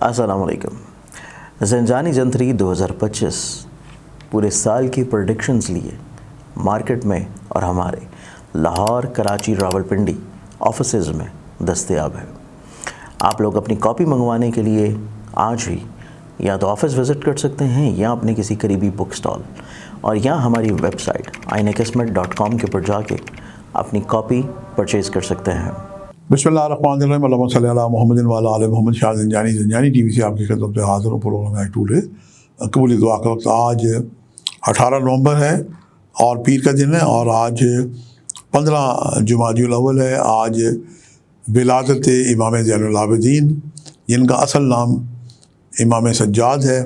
अस्सलाम वालेकुम। ज़ंजानी जंतरी 2025 पूरे साल की प्रेडिक्शंस लिए मार्केट में और हमारे लाहौर, कराची, रावलपिंडी ऑफिसेज़ में दस्तयाब है। आप लोग अपनी कॉपी मंगवाने के लिए आज ही या तो ऑफ़िस विज़िट कर सकते हैं या अपने किसी करीबी बुक स्टॉल और या हमारी वेबसाइट ainakismat.com के ऊपर जाके अपनी कॉपी परचेज़ कर सकते हैं। बिस्मिल्लाहिर्रहमानिर्रहीम, अल्लाहुम्मा सल्ली अला मुहम्मदिन व अला आलि मुहम्मद। शाह ज़ंजानी टीवी से आपकी खिदमत में हाज़िर हूँ। प्रोग्राम है टुडे कबूली दुआ का वक्त। आज 18 नवंबर है और पीर का दिन है और आज 15 जुमादुल अव्वल है। आज विलादत इमाम ज़ैनुल आबिदीन, जिनका असल नाम इमाम सज्जाद है,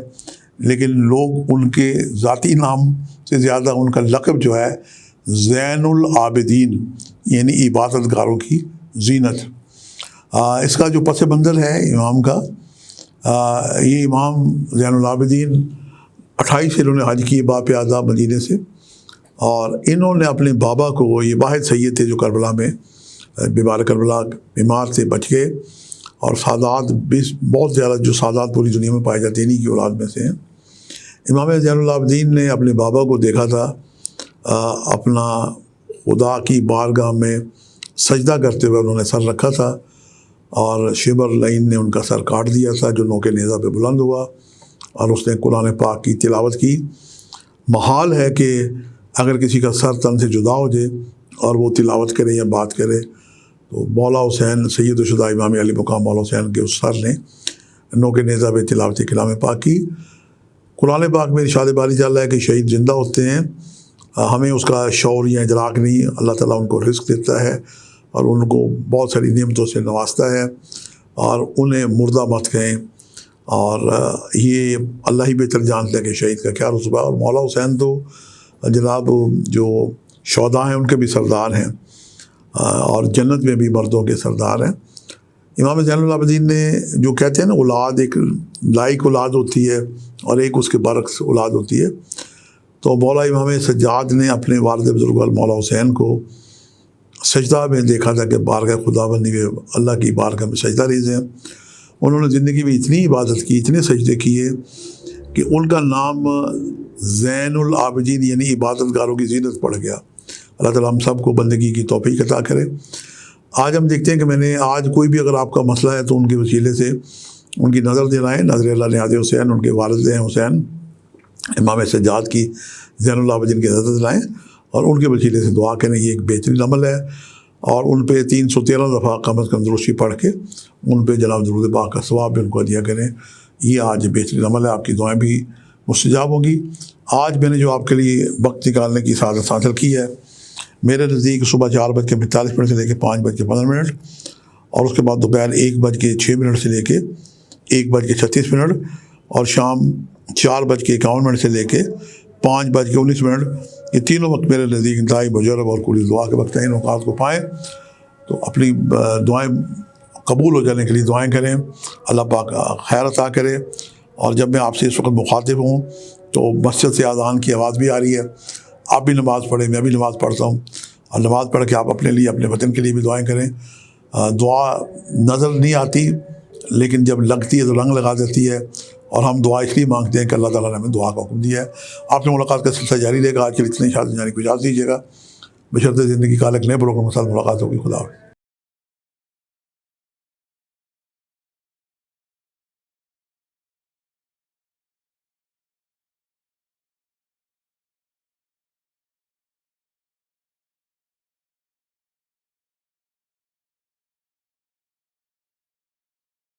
लेकिन लोग उनके ज़ाती नाम से ज़्यादा उनका लक़ब जो है ज़ैनुल आबिदीन यानी इबादतगारों की ज़ीनत। इसका जो पस मंज़र है इमाम का, ये इमाम ज़ैनुल आबिदीन 28 इन्होंने हज किए बाप्यादा मदीने से, और इन्होंने अपने बाबा को, ये वाहिद सैयद थे जो करबला में बीमार करबला बीमार से बच गए, और सादात बहुत ज़्यादा जो सादात पूरी दुनिया में पाए जाते हैं इन्हीं की औलाद में से हैं। इमाम ज़ैनुल आबिदीन ने अपने बाबा को देखा था अपना खुदा की बारगाह में सजदा करते हुए, उन्होंने सर रखा था और शिबर लाइन ने उनका सर काट दिया था जो नोके नेज़ा पे बुलंद हुआ, और उसने कुरान पाक की तिलावत की। महाल है कि अगर किसी का सर तन से जुदा हो जाए और वो तिलावत करे या बात करे, तो मौला हुसैन सैयद शुदा इमाम अली मुकाम मौला हुसैन के उस सर ने नोके नेज़ा पे तिलावत कलाम पाक की। कुरान पाक में इरशाद बारी जाता है कि शहीद ज़िंदा होते हैं, हमें उसका शौर या इदराक नहीं, अल्लाह ताला उनको रिस्क देता है और उनको बहुत सारी नेमतों से नवाजता है, और उन्हें मुर्दा मत कहें। और ये अल्लाह ही बेहतर जानते हैं कि शहीद का क्या रुतबा। और मौला हुसैन तो जनाब जो शौदा हैं उनके भी सरदार हैं, और जन्नत में भी मर्दों के सरदार हैं। इमाम ज़ैनुल आबिदीन ने जो कहते हैं ना, औलाद एक लाइक औलाद होती है और एक उसके बरक्स औलाद होती है। तो मौला इमाम सज्जाद ने अपने वालिद बुज़ुर्ग मौला हुसैन को सजदा में देखा था कि बारगाह खुदाबंदी में अल्लाह की बारगाह में सजदा रेज़ हैं। उन्होंने ज़िंदगी में इतनी इबादत की, इतने सजदे किए कि उनका नाम ज़ैनुल आबिदीन यानी इबादतगारों की ज़ीनत पड़ गया। अल्लाह ताला हम सब को बंदगी की तौफ़ीक़ अता करे। आज हम देखते हैं कि मैंने आज कोई भी अगर आपका मसला है तो उनके वसीले से उनकी नज़र दिलाएँ। नज़र अल्लाह नियाज़ हुसैन, उनके वालिद हैं हुसैन इमाम सज्जाद की, ज़ैनुल आबिदीन की नज़र दिलाएँ और उनके वसीले से दुआ करें। ये एक बेहतरीन अमल है, और उन पर 313 दफ़ा कम अज़ कम दुरूशी पढ़ के उन पर जनाब दुरूद पाक का सवाब भी उनको दिया करें। ये आज बेहतरीन अमल है, आपकी दुआएँ भी मुस्तजाब होंगी। आज मैंने जो आपके लिए वक्त निकालने की सादत हासिल की है, मेरे नज़दीक सुबह 4:45 से लेकर 5:15 और उसके बाद दोपहर 1:06 से लेकर 1:36 और शाम 4:51 से लेके 5:19, ये तीनों वक्त मेरे नज़दीक इंतहाई बुजुर्ग और कुली दुआ के वक्त हैं। इन औक़ात को पाएँ तो अपनी दुआएं कबूल हो जाने के लिए दुआएं करें, अल्लाह पाक खैर अता करे। और जब मैं आपसे इस वक्त मुखातिब हूँ तो मस्जिद से अज़ान की आवाज़ भी आ रही है। आप भी नमाज़ पढ़ें, मैं भी नमाज़ पढ़ता हूँ, और नमाज़ पढ़ के आप अपने लिए, अपने वतन के लिए भी दुआएं करें। दुआ नज़र नहीं आती, लेकिन जब लगती है तो रंग लगा देती है, और हम दुआ इसलिए मांगते हैं कि अल्लाह ताला ने हमें दुआ का हुक्म दिया है। आपने मुलाकात का सिलसिला जारी रहेगा। आज के लिए इतने शाद जाने को इजाज़त दीजिएगा। बशर्ते ज़िंदगी का एक नए प्रोग्राम के साथ मुलाकात होगी। खुदा हाफ़िज़।